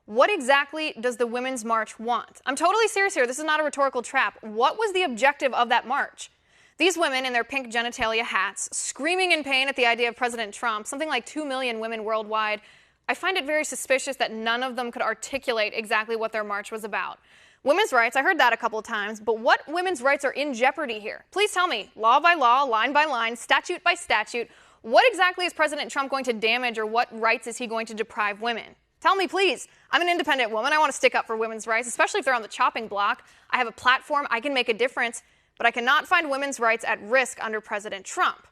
What exactly does the Women's March want? I'm totally serious here. This is not a rhetorical trap. What was the objective of that march? These women in their pink genitalia hats, screaming in pain at the idea of President Trump, something like 2 million women worldwide. I find it very suspicious that none of them could articulate exactly what their march was about. Women's rights, I heard that a couple of times, but what women's rights are in jeopardy here? Please tell me, law by law, line by line, statute by statute, what exactly is President Trump going to damage, or what rights is he going to deprive women? Tell me, please. I'm an independent woman. I want to stick up for women's rights, especially if they're on the chopping block. I have a platform. I can make a difference, but I cannot find women's rights at risk under President Trump.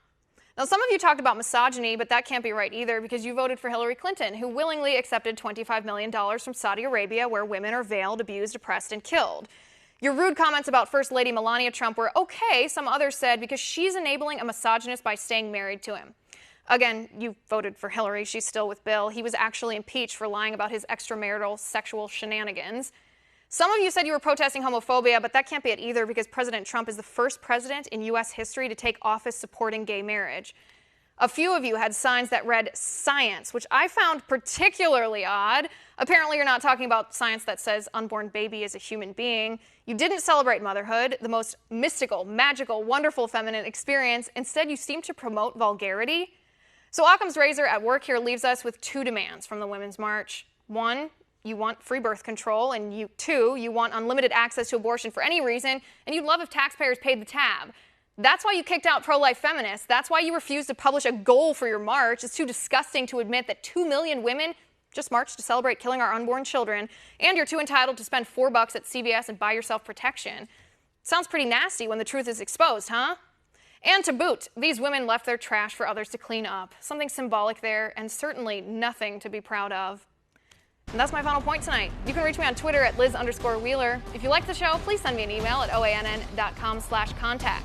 Now, some of you talked about misogyny, but that can't be right either because you voted for Hillary Clinton, who willingly accepted $25 million from Saudi Arabia, where women are veiled, abused, oppressed, and killed. Your rude comments about First Lady Melania Trump were okay, some others said, because she's enabling a misogynist by staying married to him. Again, you voted for Hillary. She's still with Bill. He was actually impeached for lying about his extramarital sexual shenanigans. Some of you said you were protesting homophobia, but that can't be it either because President Trump is the first president in U.S. history to take office supporting gay marriage. A few of you had signs that read science, which I found particularly odd. Apparently you're not talking about science that says unborn baby is a human being. You didn't celebrate motherhood, the most mystical, magical, wonderful feminine experience. Instead, you seem to promote vulgarity. So Occam's razor at work here leaves us with 2 demands from the Women's March. 1, you want free birth control, and 2, you want unlimited access to abortion for any reason, and you'd love if taxpayers paid the tab. That's why you kicked out pro-life feminists. That's why you refused to publish a goal for your march. It's too disgusting to admit that 2 million women just marched to celebrate killing our unborn children, and you're too entitled to spend $4 at CVS and buy yourself protection. Sounds pretty nasty when the truth is exposed, huh? And to boot, these women left their trash for others to clean up. Something symbolic there, and certainly nothing to be proud of. And that's my final point tonight. You can reach me on Twitter at Liz_Wheeler. If you like the show, please send me an email at oann.com/contact.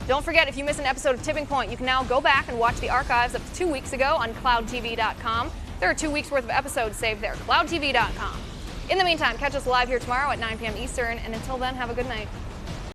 Don't forget, if you miss an episode of Tipping Point, you can now go back and watch the archives up to 2 weeks ago on cloudtv.com. There are 2 weeks worth of episodes saved there, cloudtv.com. In the meantime, catch us live here tomorrow at 9 p.m. Eastern, and until then, have a good night.